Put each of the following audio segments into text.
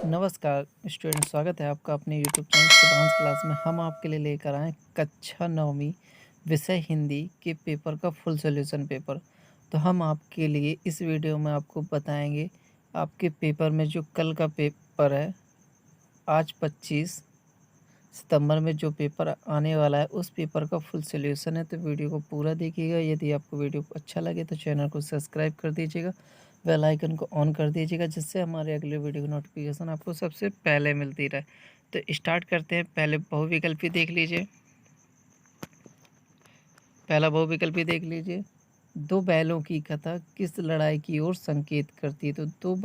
नमस्कार स्टूडेंट, स्वागत है आपका अपने यूट्यूब चैनल सिद्धांत क्लास में। हम आपके लिए लेकर आए कक्षा 9वीं विषय हिंदी के पेपर का फुल सॉल्यूशन पेपर। तो हम आपके लिए इस वीडियो में आपको बताएंगे आपके पेपर में जो कल का पेपर है, आज 25 सितंबर में जो पेपर आने वाला है उस पेपर का फुल सॉल्यूशन है। तो वीडियो को पूरा देखिएगा। यदि आपको वीडियो अच्छा लगे तो चैनल को सब्सक्राइब कर दीजिएगा, बेल आइकन को ऑन कर दीजिएगा, जिससे हमारे अगले वीडियो की नोटिफिकेशन आपको सबसे पहले मिलती रहे। तो स्टार्ट करते हैं। पहले बहुविकल्पी देख लीजिए। पहला बहुविकल्पी देख लीजिए। दो बैलों की कथा किस लड़ाई की ओर संकेत करती है? तो दो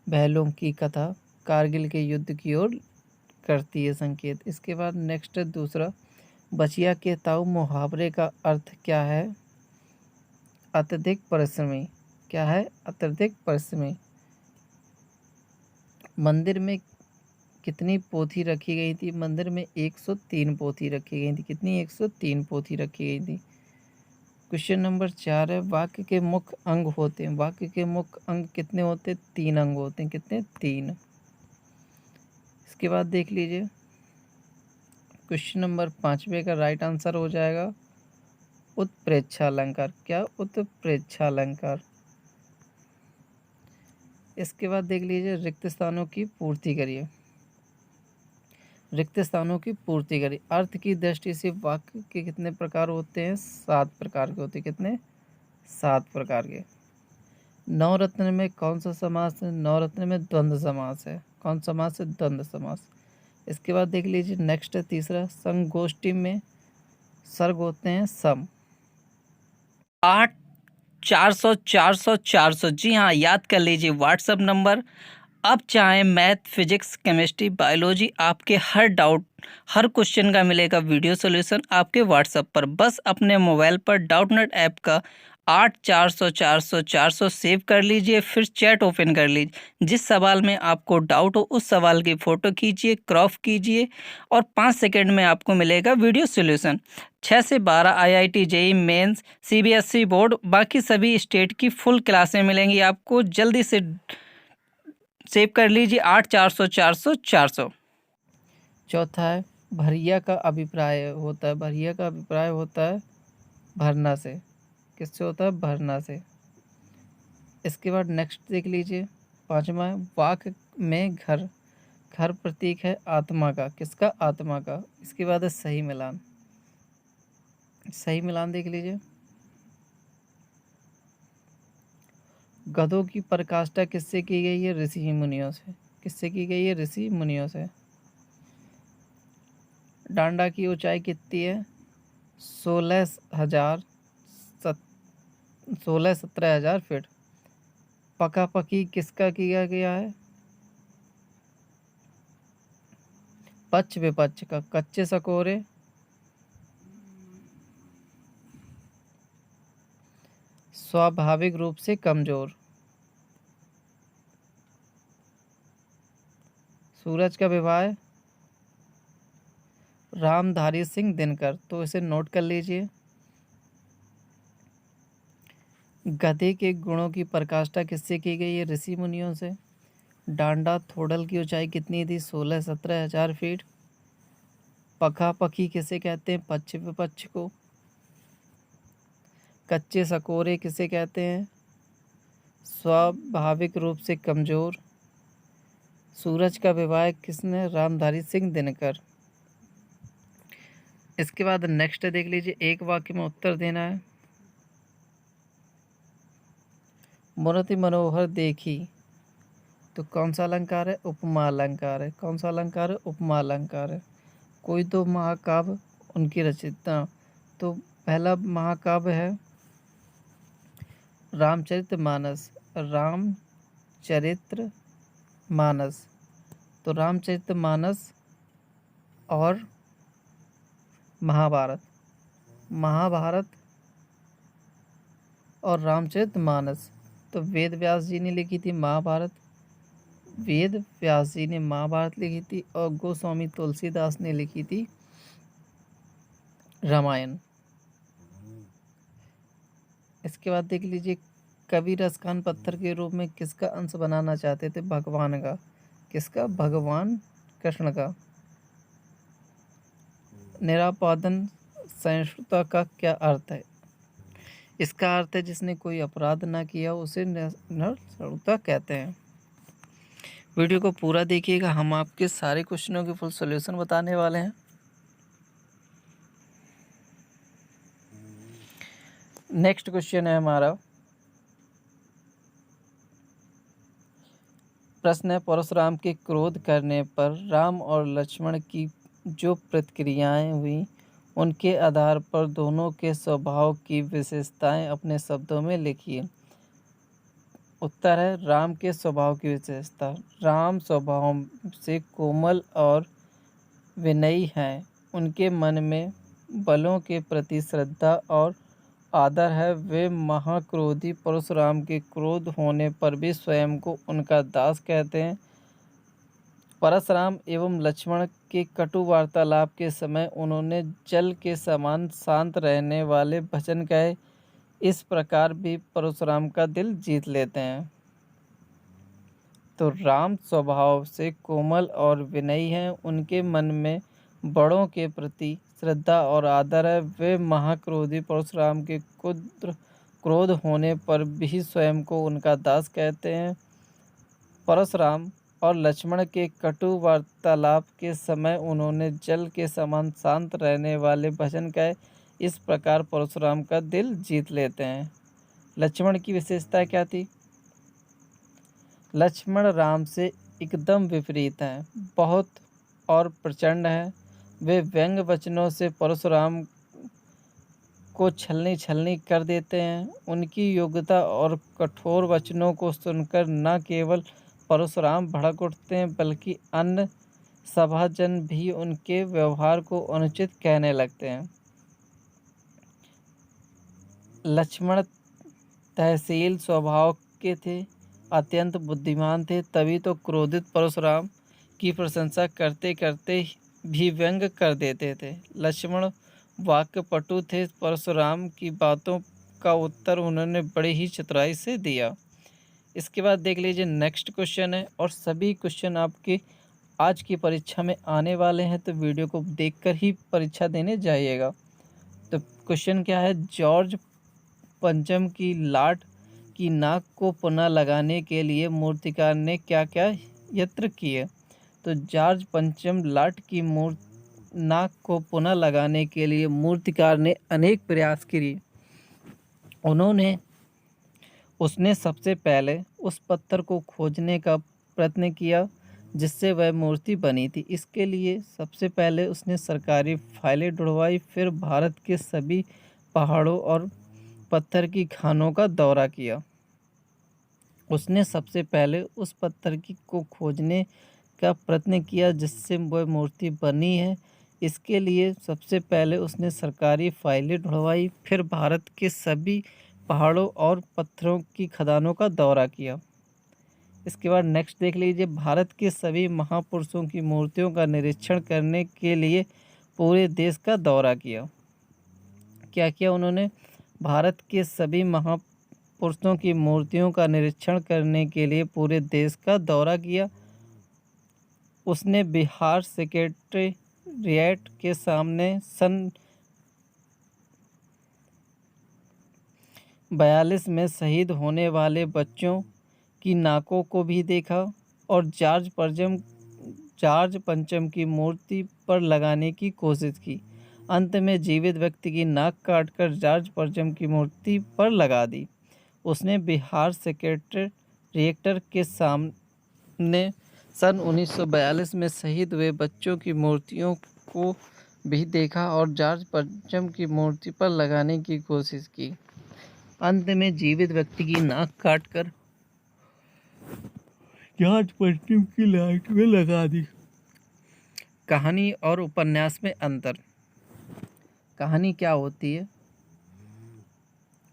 बैलों की कथा कारगिल के युद्ध की ओर करती है संकेत। इसके बाद नेक्स्ट दूसरा, बचिया के ताऊ मुहावरे का अर्थ क्या है? अत्यधिक परिश्रमी। क्या है? अत्यधिक परिश्रमी। मंदिर में कितनी पोथी रखी गई थी? मंदिर में 103 पोथी रखी गई थी। कितनी? 103 पोथी रखी गई थी। क्वेश्चन नंबर 4 है, वाक्य के मुख्य अंग होते हैं। वाक्य के मुख्य अंग कितने होते हैं? 3 अंग होते हैं। कितने? 3। इसके बाद देख लीजिए क्वेश्चन नंबर 5वें का राइट आंसर हो जाएगा उत्प्रेक्षालंकार। क्या? उत्प्रेक्षालंकार। इसके बाद देख लीजिए रिक्त स्थानों की पूर्ति करिए। रिक्त स्थानों की पूर्ति करिए। अर्थ की दृष्टि से वाक्य के कितने प्रकार होते हैं? 7 प्रकार के होते हैं। कितने? 7 प्रकार के। नवरत्न में कौन सा समास है? नवरत्न में द्वंद्व समास है। कौन समास है? द्वंद्व समास। इसके बाद देख लीजिए नेक्स्ट है तीसरा, संगोष्ठी में सर्ग होते हैं सम। 8 400 400 400। जी हाँ, याद कर लीजिए व्हाट्सएप नंबर। अब चाहे मैथ, फिजिक्स, केमिस्ट्री, बायोलॉजी, आपके हर डाउट, हर क्वेश्चन का मिलेगा वीडियो सॉल्यूशन आपके व्हाट्सएप पर। बस अपने मोबाइल पर डाउटनेट ऐप का 8 400 400 400 सेव कर लीजिए, फिर चैट ओपन कर लीजिए। जिस सवाल में आपको डाउट हो उस सवाल की फ़ोटो खींचिए, क्रॉप कीजिए और 5 सेकंड में आपको मिलेगा वीडियो सॉल्यूशन। 6 से 12 IIT, JEE mains, CBSE board, बाकी सभी स्टेट की फुल क्लासें मिलेंगी आपको। जल्दी से सेव कर लीजिए 8 400 400 400। चौथा है, भरिया का अभिप्राय होता है। भरिया का अभिप्राय होता है भरना से। किससे होता है? भरना से। इसके बाद नेक्स्ट देख लीजिए 5वां है, वाक्य में घर। घर प्रतीक है आत्मा का। किसका? आत्मा का। इसके बाद है सही मिलान। सही मिलान देख लीजिए। गधों की पराकाष्ठा किससे की गई है? ऋषि मुनियों से। किससे की गई है? ऋषि मुनियों से। डांडा की ऊंचाई कितनी है? 16,17,000 फीट। पका पकी किसका किया गया है? पक्ष विपक्ष का। कच्चे सकोरे स्वाभाविक रूप से कमजोर। सूरज का विवाह रामधारी सिंह दिनकर। तो इसे नोट कर लीजिए। गधे के गुणों की पराकाष्ठा किससे की गई है? ऋषि मुनियों से। डांडा थोड़ल की ऊंचाई कितनी थी? 16-17 हजार फीट। पका पकी किसे कहते हैं? पक्ष विपक्ष को। कच्चे सकोरे किसे कहते हैं? स्वाभाविक रूप से कमजोर। सूरज का विवाह किसने? रामधारी सिंह दिनकर। इसके बाद नेक्स्ट देख लीजिए, एक वाक्य में उत्तर देना है। मूर्ति मनोहर देखी, तो कौन सा अलंकार है? उपमा अलंकार है। कौन सा अलंकार है? उपमा अलंकार है। कोई दो महाकाव्य उनकी रचना। तो पहला महाकाव्य है रामचरितमानस। रामचरितमानस। तो रामचरितमानस और महाभारत। महाभारत और रामचरितमानस। तो वेद व्यास जी ने लिखी थी महाभारत। वेद व्यास जी ने महाभारत लिखी थी और गोस्वामी तुलसीदास ने लिखी थी रामायण। इसके बाद देख लीजिए कवि रसखान पत्थर के रूप में किसका अंश बनाना चाहते थे? भगवान का। किसका? भगवान कृष्ण का। निरापादन सहिष्णुता का क्या अर्थ है? इसका अर्थ है जिसने कोई अपराध ना किया उसे सहिष्णुता कहते हैं। वीडियो को पूरा देखिएगा, हम आपके सारे क्वेश्चनों के फुल सॉल्यूशन बताने वाले हैं। नेक्स्ट क्वेश्चन है हमारा, प्रश्न है परशुराम के क्रोध करने पर राम और लक्ष्मण की जो प्रतिक्रियाएं हुई उनके आधार पर दोनों के स्वभाव की विशेषताएं अपने शब्दों में लिखिए। उत्तर है राम के स्वभाव की विशेषता। राम स्वभाव से कोमल और विनयी हैं। उनके मन में बलों के प्रति श्रद्धा और आदर है। वे महाक्रोधी परशुराम के क्रोध होने पर भी स्वयं को उनका दास कहते हैं। परशुराम एवं लक्ष्मण के कटु वार्तालाप के समय उन्होंने जल के समान शांत रहने वाले वचन कहे। इस प्रकार भी परशुराम का दिल जीत लेते हैं। तो राम स्वभाव से कोमल और विनयी हैं। उनके मन में बड़ों के प्रति श्रद्धा और आदर है। वे महाक्रोधी परशुराम के क्रोध होने पर भी स्वयं को उनका दास कहते हैं। परशुराम और लक्ष्मण के कटु वार्तालाप के समय उन्होंने जल के समान शांत रहने वाले वचन कहे। इस प्रकार परशुराम का दिल जीत लेते हैं। लक्ष्मण की विशेषता क्या थी? लक्ष्मण राम से एकदम विपरीत हैं, बहुत और प्रचंड हैं। वे व्यंग वचनों से परशुराम को छलनी कर देते हैं। उनकी योग्यता और कठोर वचनों को सुनकर न केवल परशुराम भड़क उठते हैं बल्कि अन्य सभाजन भी उनके व्यवहार को अनुचित कहने लगते हैं। लक्ष्मण तहसील स्वभाव के थे, अत्यंत बुद्धिमान थे, तभी तो क्रोधित परशुराम की प्रशंसा करते करते भी व्यंग कर देते थे। लक्ष्मण वाक्पटु थे। परशुराम की बातों का उत्तर उन्होंने बड़ी ही चतुराई से दिया। इसके बाद देख लीजिए नेक्स्ट क्वेश्चन है, और सभी क्वेश्चन आपके आज की परीक्षा में आने वाले हैं, तो वीडियो को देखकर ही परीक्षा देने जाइएगा। तो क्वेश्चन क्या है? जॉर्ज पंचम की लाट की नाक को पुनः लगाने के लिए मूर्तिकार ने क्या क्या यत्न किए? तो जॉर्ज पंचम लाट की नाक को पुनः लगाने के लिए मूर्तिकार ने अनेक प्रयास किए। उसने सबसे पहले उस पत्थर को खोजने का प्रयत्न किया जिससे वह मूर्ति बनी थी। इसके लिए सबसे पहले उसने सरकारी फाइलें ढूंढवाई, फिर भारत के सभी पहाड़ों और पत्थर की खानों का दौरा किया। उसने सबसे पहले उस पत्थर को खोजने का प्रयत्न किया जिससे वह मूर्ति बनी है। इसके लिए सबसे पहले उसने सरकारी फाइलें ढूंढवाई, फिर भारत के सभी पहाड़ों और पत्थरों की खदानों का दौरा किया। इसके बाद नेक्स्ट देख लीजिए, भारत के सभी महापुरुषों की मूर्तियों का निरीक्षण करने के लिए पूरे देश का दौरा किया। क्या किया उन्होंने? भारत के सभी महापुरुषों की मूर्तियों का निरीक्षण करने के लिए पूरे देश का दौरा किया। उसने बिहार सेक्रेटेरिएट के सामने सन 42 में शहीद होने वाले बच्चों की नाकों को भी देखा और जॉर्ज पंचम की मूर्ति पर लगाने की कोशिश की। अंत में जीवित व्यक्ति की नाक काटकर जॉर्ज पंचम की मूर्ति पर लगा दी। उसने बिहार सेक्रेटेरिएट के सामने सन 1942 में शहीद हुए बच्चों की मूर्तियों को भी देखा और जॉर्ज पंचम की मूर्ति पर लगाने की कोशिश की। अंत में जीवित व्यक्ति की नाक काटकर जॉर्ज पंचम की लाइट में लगा दी। कहानी और उपन्यास में अंतर। कहानी क्या होती है?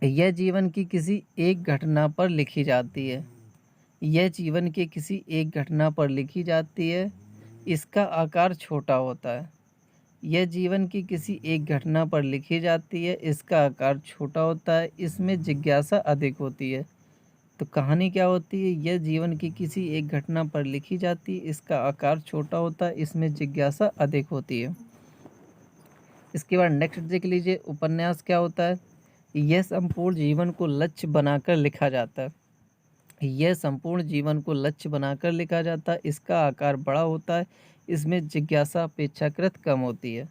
यह जीवन की किसी एक घटना पर लिखी जाती है। यह जीवन के किसी एक घटना पर लिखी जाती है। इसका आकार छोटा होता है। यह जीवन की किसी एक घटना पर लिखी जाती है। इसका आकार छोटा होता है। इसमें जिज्ञासा अधिक होती है। तो कहानी क्या होती है? यह जीवन की किसी एक घटना पर लिखी जाती है, इसका आकार छोटा होता है, इसमें जिज्ञासा अधिक होती है। इसके बाद नेक्स्ट देख लीजिए, उपन्यास क्या होता है? यह संपूर्ण जीवन को लक्ष्य बनाकर लिखा जाता है। यह संपूर्ण जीवन को लक्ष्य बनाकर लिखा जाता है, इसका आकार बड़ा होता है, इसमें जिज्ञासा अपेक्षाकृत कम होती है।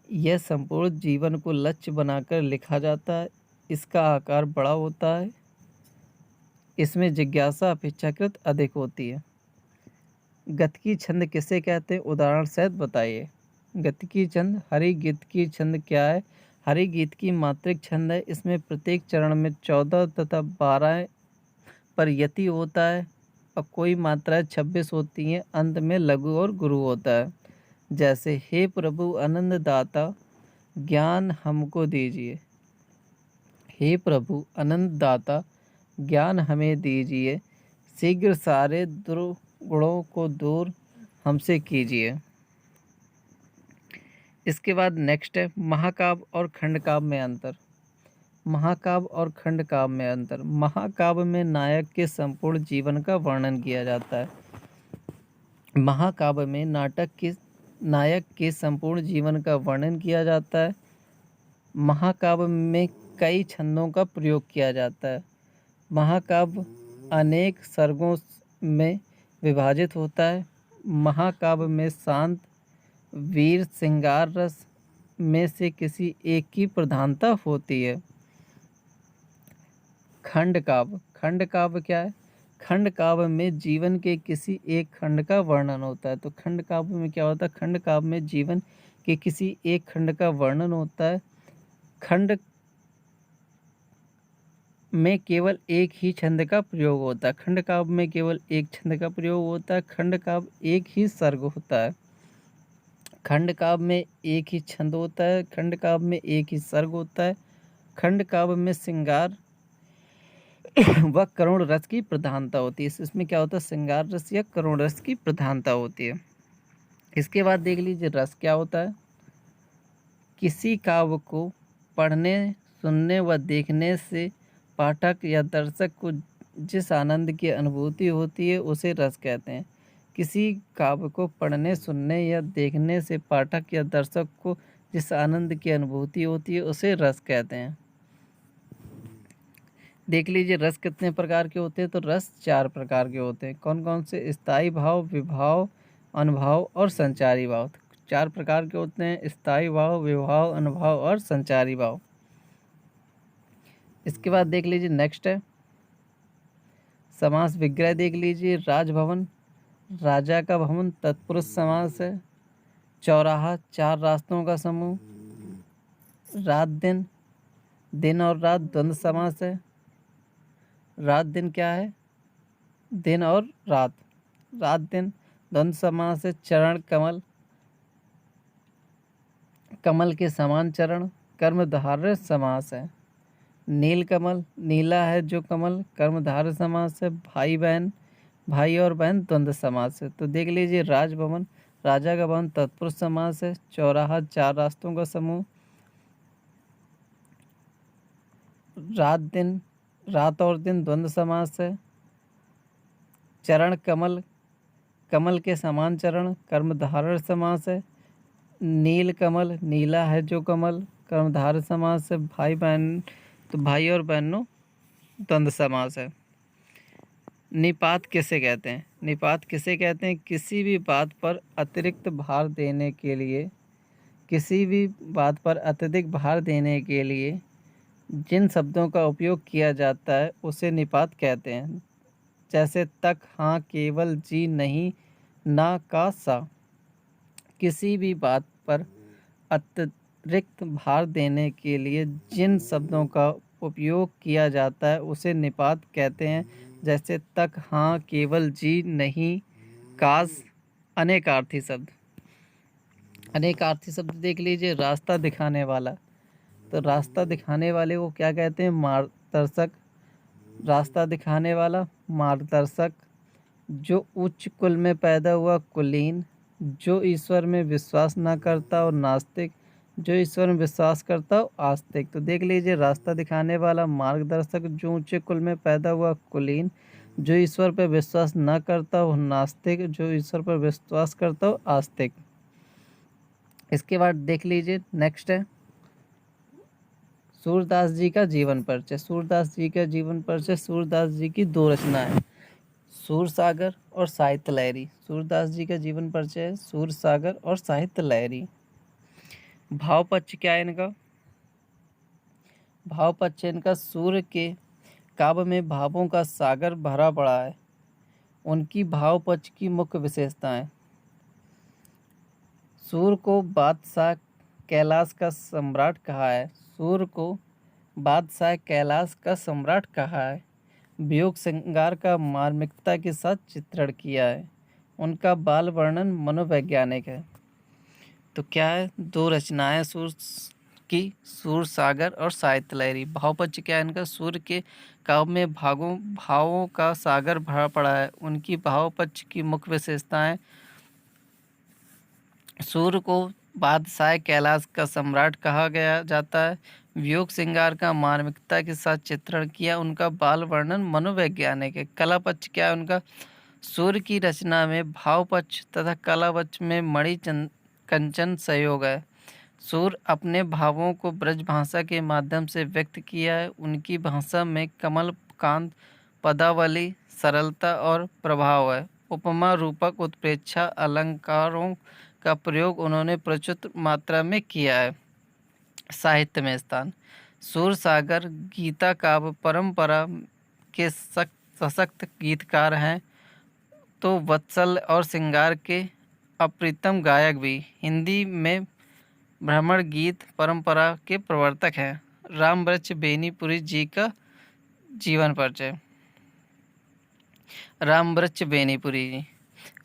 यह संपूर्ण जीवन को लक्ष्य बनाकर लिखा जाता है, इसका आकार बड़ा होता है, इसमें जिज्ञासा अपेक्षाकृत अधिक होती है। गतिकी छंद किसे कहते हैं? उदाहरण सहित बताइए। गतिकी छंद, हरि गीत की छंद क्या है? हरि गीत की मात्रिक छंद है, इसमें प्रत्येक चरण में 14 तथा 12 पर यति होता है और कोई मात्राएं 26 होती हैं, अंत में लघु और गुरु होता है। जैसे हे प्रभु आनंद दाता ज्ञान हमको दीजिए, हे प्रभु आनंद दाता ज्ञान हमें दीजिए, शीघ्र सारे दुर्गुणों को दूर हमसे कीजिए। इसके बाद नेक्स्ट है महाकाव्य और खंडकाव्य में अंतर। महाकाव्य और खंडकाव्य में अंतर। महाकाव्य में नायक के संपूर्ण जीवन का वर्णन किया जाता है। महाकाव्य में नायक के संपूर्ण जीवन का वर्णन किया जाता है। महाकाव्य में कई छंदों का प्रयोग किया जाता है। महाकाव्य अनेक सर्गों में विभाजित होता है। महाकाव्य में शांत वीर श्रृंगार रस में से किसी एक की प्रधानता होती है। खंडकाव्य। खंडकाव्य क्या है? खंडकाव्य में जीवन के किसी एक खंड का वर्णन होता है। तो खंडकाव्य में क्या होता है? खंडकाव्य में जीवन के किसी एक खंड का वर्णन होता है। खंड में केवल एक ही छंद का प्रयोग होता है। खंडकाव्य में केवल एक छंद का प्रयोग होता है। खंडकाव्य एक ही सर्ग होता है। खंडकाव्य में एक ही छंद होता है। खंडकाव्य में एक ही सर्ग होता है। खंडकाव्य में श्रृंगार व करुण रस की प्रधानता होती है। इसमें क्या होता है? श्रृंगार रस या करुण रस की प्रधानता होती है। इसके बाद देख लीजिए रस क्या होता है। किसी काव्य को पढ़ने, सुनने व देखने से पाठक या दर्शक को जिस आनंद की अनुभूति होती है उसे रस कहते हैं। किसी काव्य को पढ़ने, सुनने या देखने से पाठक या दर्शक को जिस आनंद की अनुभूति होती है उसे रस कहते हैं। देख लीजिए रस कितने प्रकार के होते हैं। तो रस 4 प्रकार के होते हैं। कौन कौन से? स्थायी भाव, विभाव, अनुभाव और संचारी भाव। 4 प्रकार के होते हैं। स्थायी भाव, विभाव, अनुभाव और संचारी भाव। इसके बाद देख लीजिए नेक्स्ट है समास विग्रह। देख लीजिए राजभवन, राजा का भवन तत्पुरुष समास है। चौराहा, 4 रास्तों का समूह। रात दिन, दिन और रात द्वंद्व समास है। रात दिन क्या है? दिन और रात। रात दिन द्वंद्व समास है। चरण कमल, कमल के समान चरण कर्मधारय समास है। नील कमल, नीला है जो कमल कर्मधारय समास है। भाई बहन, भाई और बहन द्वंद्व समास है। तो देख लीजिए राजभवन, राजा का भवन तत्पुरुष समास है। चौराहा, 4 रास्तों का समूह। रात दिन, रात और दिन द्वंद्व समास है। चरण कमल, कमल के समान चरण कर्मधारय समास है। नील कमल, नीला है जो कमल कर्मधारय समास है। भाई बहन, तो भाई और बहनों द्वंद्व समास है। निपात किसे कहते हैं? निपात किसे कहते हैं? किसी भी बात पर अतिरिक्त भार देने के लिए, किसी भी बात पर अत्यधिक भार देने के लिए जिन शब्दों का उपयोग किया जाता है उसे निपात कहते हैं। जैसे तक, हाँ, केवल, जी, नहीं, ना, का, सा। किसी भी बात पर अतिरिक्त भार देने के लिए जिन शब्दों का उपयोग किया जाता है उसे निपात कहते हैं। जैसे तक, हाँ, केवल, जी, नहीं, कास। अनेकार्थी शब्द। अनेकार्थी शब्द देख लीजिए रास्ता दिखाने वाला। तो रास्ता दिखाने वाले को क्या कहते हैं? मार्गदर्शक। रास्ता दिखाने वाला मार्गदर्शक। जो उच्च कुल में पैदा हुआ कुलीन। जो ईश्वर में विश्वास न करता और नास्तिक। जो ईश्वर में विश्वास करता हो आस्तिक। तो देख लीजिए, रास्ता दिखाने वाला, मार्गदर्शक, जो ऊंचे कुल में पैदा हुआ कुलीन, जो ईश्वर पर विश्वास न करता हो नास्तिक, जो ईश्वर पर विश्वास करता हो आस्तिक। इसके बाद देख लीजिए, नेक्स्ट है सूरदास जी का जीवन परिचय। सूरदास जी का जीवन परिचय। सूरदास जी की दो रचनाएं, सूर सागर और साहित्य लहरी। सूरदास जी का जीवन परिचय है सूर सागर और साहित्य लहरी। भाव पक्ष क्या है इनका? भाव पक्ष इनका, सूर्य के काव्य में भावों का सागर भरा पड़ा है। उनकी भाव पक्ष की मुख्य विशेषताएं, सूर्य को बादशाह कैलाश का सम्राट कहा है। सूर्य को बादशाह कैलाश का सम्राट कहा है। वियोग श्रृंगार का मार्मिकता के साथ चित्रण किया है। उनका बाल वर्णन मनोवैज्ञानिक है। तो क्या है? दो रचनाएं सूर की, सूर सागर और साहित्य लहरी। भावपक्ष क्या है इनका? सूर्य के काव्य में भावों का सागर भरा पड़ा है। उनकी भावपक्ष की मुख्य विशेषताएं, सूर्य को बादशाह कैलाश का सम्राट कहा गया जाता है। वियोग श्रृंगार का मार्मिकता के साथ चित्रण किया। उनका बाल वर्णन मनोवैज्ञानिक है। कला पक्ष क्या है उनका? सूर्य की रचना में भाव पक्ष तथा कला पक्ष में मणि कंचन सहयोग है। सूर्य अपने भावों को ब्रज भाषा के माध्यम से व्यक्त किया है। उनकी भाषा में कमल कांत, पदावली, सरलता और प्रभाव है। उपमा, रूपक, उत्प्रेक्षा, अलंकारों का प्रयोग उन्होंने प्रचुर मात्रा में किया है। साहित्य में स्थान, सूर सागर गीता काव्य परंपरा के सशक्त गीतकार हैं, तो वत्सल और श्रृंगार के अप्रतिम गायक भी। हिंदी में भ्रमण गीत परंपरा के प्रवर्तक हैं। रामवृक्ष बेनीपुरी जी का जीवन परिचय। रामवृक्ष बेनीपुरी जी,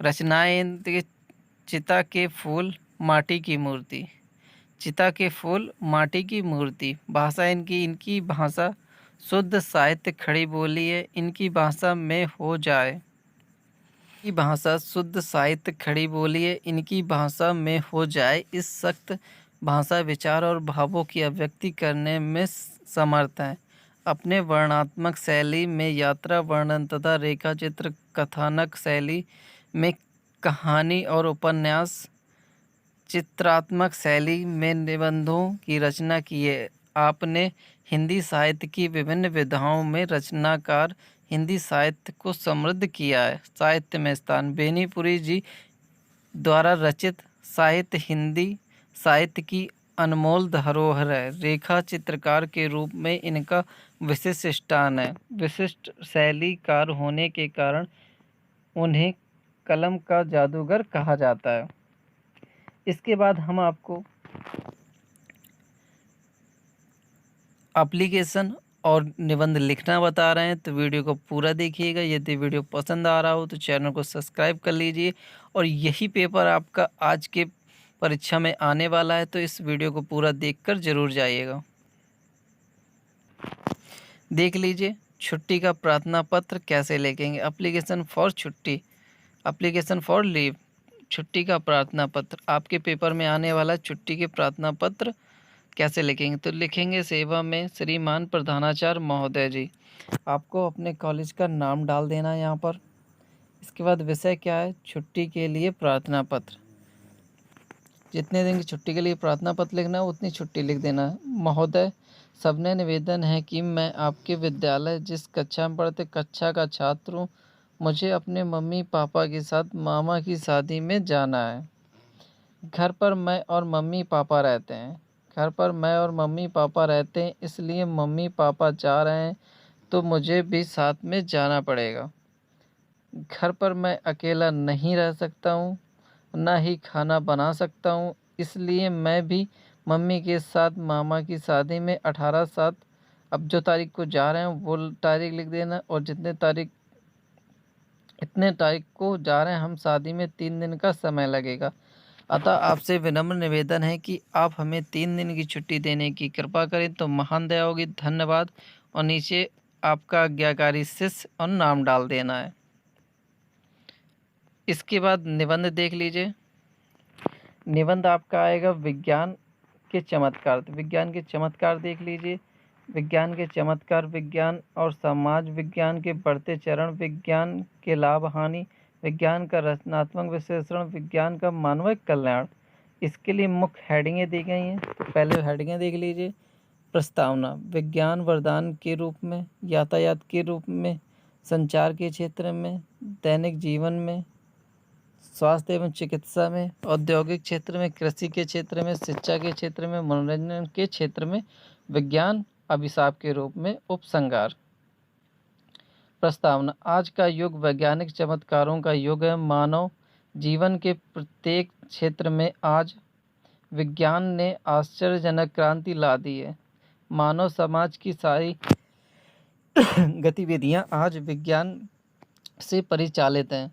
रचनाएं, चिता के फूल, माटी की मूर्ति। चिता के फूल, माटी की मूर्ति। भाषा इनकी भाषा शुद्ध साहित्य खड़ी बोली है। इनकी भाषा में हो जाए, की भाषा शुद्ध साहित्य खड़ी बोली है। इनकी भाषा में हो जाए इस सख्त भाषा विचार और भावों की अभिव्यक्ति करने में समर्थ है। अपने वर्णनात्मक शैली में यात्रा वर्णन तथा रेखा चित्र, कथानक शैली में कहानी और उपन्यास, चित्रात्मक शैली में निबंधों की रचना की है। आपने हिंदी साहित्य की विभिन्न विधाओं में रचनाकार हिंदी साहित्य को समृद्ध किया है। साहित्य में स्थान, बेनीपुरी जी द्वारा रचित साहित्य हिंदी साहित्य की अनमोल धरोहर है। रेखा चित्रकार के रूप में इनका विशिष्ट स्थान है। विशिष्ट शैलीकार होने के कारण उन्हें कलम का जादूगर कहा जाता है। इसके बाद हम आपको एप्लीकेशन और निबंध लिखना बता रहे हैं, तो वीडियो को पूरा देखिएगा। यदि वीडियो पसंद आ रहा हो तो चैनल को सब्सक्राइब कर लीजिए। और यही पेपर आपका आज के परीक्षा में आने वाला है, तो इस वीडियो को पूरा देखकर जरूर जाइएगा। देख लीजिए, छुट्टी का प्रार्थना पत्र कैसे लिखेंगे। एप्लीकेशन फॉर छुट्टी, एप्लीकेशन फॉर लीव, छुट्टी का प्रार्थना पत्र। आपके पेपर में आने वाला छुट्टी के प्रार्थना पत्र कैसे लिखेंगे, तो लिखेंगे सेवा में श्रीमान प्रधानाचार्य महोदय जी। आपको अपने कॉलेज का नाम डाल देना है यहाँ पर। इसके बाद विषय क्या है, छुट्टी के लिए प्रार्थना पत्र। जितने दिन की छुट्टी के लिए प्रार्थना पत्र लिखना है उतनी छुट्टी लिख देना है। महोदय, सबने निवेदन है कि मैं आपके विद्यालय जिस कक्षा में पढ़ते कक्षा का छात्र हूँ। मुझे अपने मम्मी पापा के साथ मामा की शादी में जाना है। घर पर मैं और मम्मी पापा रहते हैं। घर पर मैं और मम्मी पापा रहते हैं, इसलिए मम्मी पापा जा रहे हैं तो मुझे भी साथ में जाना पड़ेगा। घर पर मैं अकेला नहीं रह सकता हूँ, ना ही खाना बना सकता हूँ, इसलिए मैं भी मम्मी के साथ मामा की शादी में 18/7, अब जो तारीख को जा रहे हैं वो तारीख लिख देना। और इतने तारीख को जा रहे हैं हम शादी में, 3 दिन का समय लगेगा। अतः आपसे विनम्र निवेदन है कि आप हमें 3 दिन की छुट्टी देने की कृपा करें तो महान दया होगी। धन्यवाद। और नीचे आपका आज्ञाकारी शिष्य और नाम डाल देना है। इसके बाद निबंध देख लीजिए। निबंध आपका आएगा विज्ञान के चमत्कार, तो विज्ञान के चमत्कार देख लीजिए। विज्ञान के चमत्कार, विज्ञान और समाज विज्ञान के बढ़ते चरण, विज्ञान के लाभ हानि, विज्ञान का रचनात्मक विश्लेषण, विज्ञान का मानविक कल्याण। इसके लिए मुख्य हेडिंगें दी गई हैं, तो पहले हेडिंगें देख लीजिए। प्रस्तावना, विज्ञान वरदान के रूप में, यातायात के रूप में, संचार के क्षेत्र में, दैनिक जीवन में, स्वास्थ्य एवं चिकित्सा में, औद्योगिक क्षेत्र में, कृषि के क्षेत्र में, शिक्षा के क्षेत्र में, मनोरंजन के क्षेत्र में विज्ञान अभिशाप के रूप में। उपसंहार। प्रस्तावना, आज का युग वैज्ञानिक चमत्कारों का युग है। मानव जीवन के प्रत्येक क्षेत्र में आज विज्ञान ने आश्चर्यजनक क्रांति ला दी है। मानव समाज की सारी गतिविधियां आज विज्ञान से परिचालित हैं।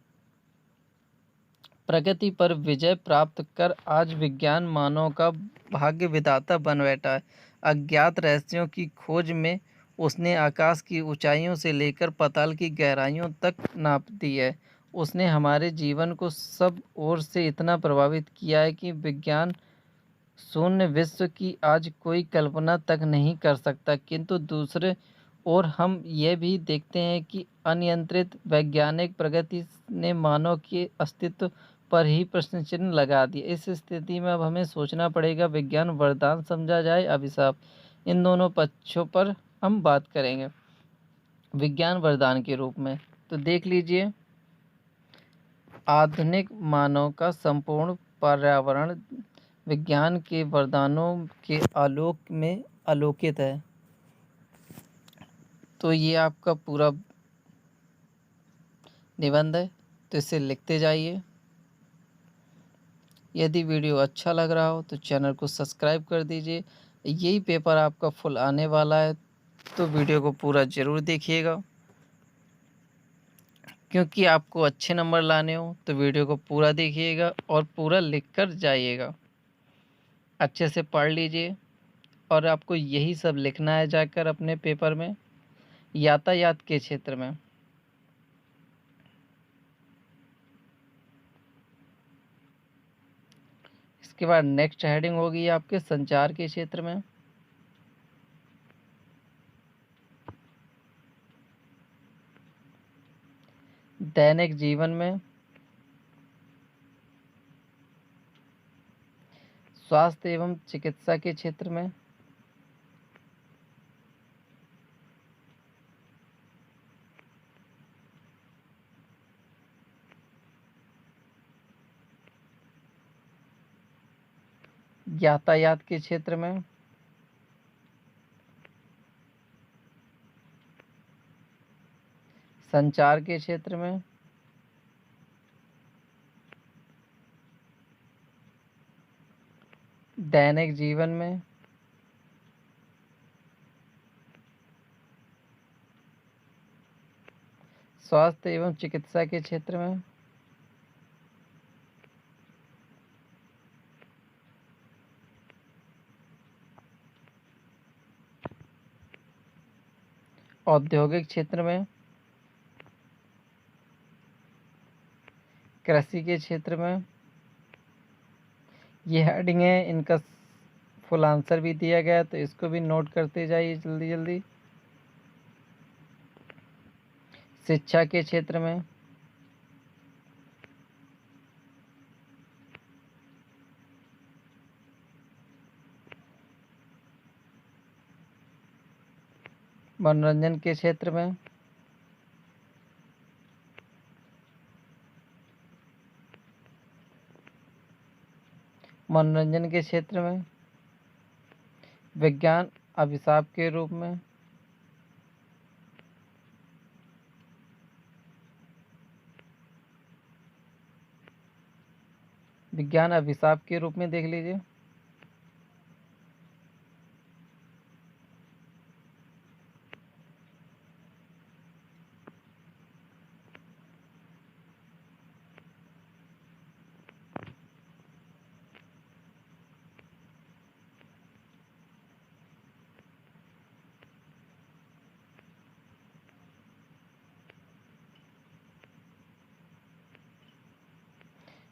प्रगति पर विजय प्राप्त कर आज विज्ञान मानव का भाग्य विधाता बन बैठा है। अज्ञात रहस्यों की खोज में उसने आकाश की ऊंचाइयों से लेकर पाताल की गहराइयों तक नाप दी है। उसने हमारे जीवन को सब ओर से इतना प्रभावित किया है कि विज्ञान शून्य विश्व की आज कोई कल्पना तक नहीं कर सकता। किंतु दूसरे और हम यह भी देखते हैं कि अनियंत्रित वैज्ञानिक प्रगति ने मानव के अस्तित्व पर ही प्रश्न चिन्ह लगा दिया। इस स्थिति में अब हमें सोचना पड़ेगा, विज्ञान वरदान समझा जाए अभिशाप। इन दोनों पक्षों पर हम बात करेंगे। विज्ञान वरदान के रूप में तो देख लीजिए, आधुनिक मानव का संपूर्ण पर्यावरण विज्ञान के वरदानों के आलोक में आलोकित है। तो ये आपका पूरा निबंध है, तो इसे लिखते जाइए। यदि वीडियो अच्छा लग रहा हो तो चैनल को सब्सक्राइब कर दीजिए। यही पेपर आपका फुल आने वाला है, तो वीडियो को पूरा ज़रूर देखिएगा, क्योंकि आपको अच्छे नंबर लाने हो तो वीडियो को पूरा देखिएगा और पूरा लिख कर जाइएगा। अच्छे से पढ़ लीजिए और आपको यही सब लिखना है जाकर अपने पेपर में। यातायात के क्षेत्र में इसके बाद नेक्स्ट हेडिंग होगी आपके संचार के क्षेत्र में। दैनिक जीवन में, स्वास्थ्य एवं चिकित्सा के क्षेत्र में, यातायात के क्षेत्र में, संचार के क्षेत्र में, दैनिक जीवन में, स्वास्थ्य एवं चिकित्सा के क्षेत्र में, औद्योगिक क्षेत्र में, कृषि के क्षेत्र में। ये हेडिंग है, इनका फुल आंसर भी दिया गया, तो इसको भी नोट करते जाइए जल्दी जल्दी। शिक्षा के क्षेत्र में, मनोरंजन के क्षेत्र में, मनोरंजन के क्षेत्र में, विज्ञान अभिशाप के रूप में, विज्ञान अभिशाप के रूप में देख लीजिए।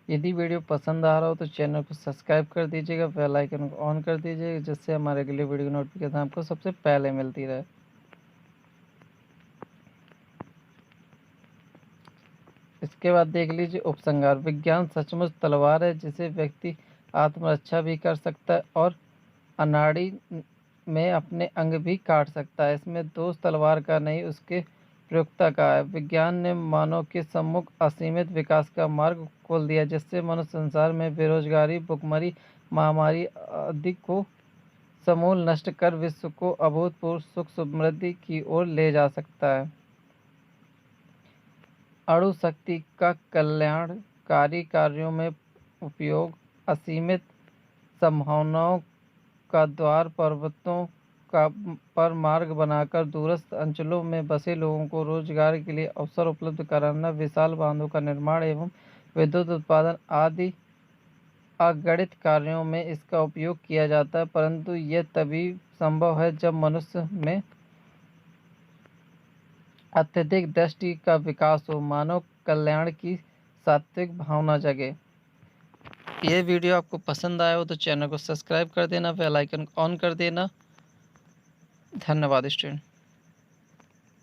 यदि वीडियो पसंद आ रहा हो तो चैनल को सब्सक्राइब कर दीजिएगा, बेल आइकन को ऑन कर दीजिएगा, जिससे हमारे अगले वीडियो की नोटिफिकेशन आपको सबसे पहले मिलती रहे। इसके बाद देख लीजिए उपसंहार। विज्ञान सचमुच तलवार है जिसे व्यक्ति आत्मरक्षा भी कर सकता है और अनाड़ी में अपने अंग भी काट सकता है। इसमें दोष तलवार का नहीं, उसके प्रयोक्ता का है। विज्ञान ने मानव के सम्मुख असीमित विकास का मार्ग खोल दिया, जिससे मनुष्य संसार में बेरोजगारी, भुखमरी, महामारी आदि को समूल नष्ट कर विश्व को अभूतपूर्व सुख समृद्धि की ओर ले जा सकता है। अणु शक्ति का कल्याणकारी कार्यों में उपयोग असीमित संभावनाओं का द्वार, पर्वतों का पर मार्ग बनाकर दूरस्थ अंचलों में बसे लोगों को रोजगार के लिए अवसर उपलब्ध कराना, विशाल बांधों का निर्माण एवं विद्युत उत्पादन आदि अगणित कार्यों में इसका उपयोग किया जाता है। परंतु यह तभी संभव है जब मनुष्य में अत्यधिक दृष्टि का विकास हो, मानव कल्याण की सात्विक भावना जगे। यह वीडियो आपको पसंद आया हो तो चैनल को सब्सक्राइब कर देना, बेल आइकन ऑन कर देना। धन्यवाद स्टूडेंट।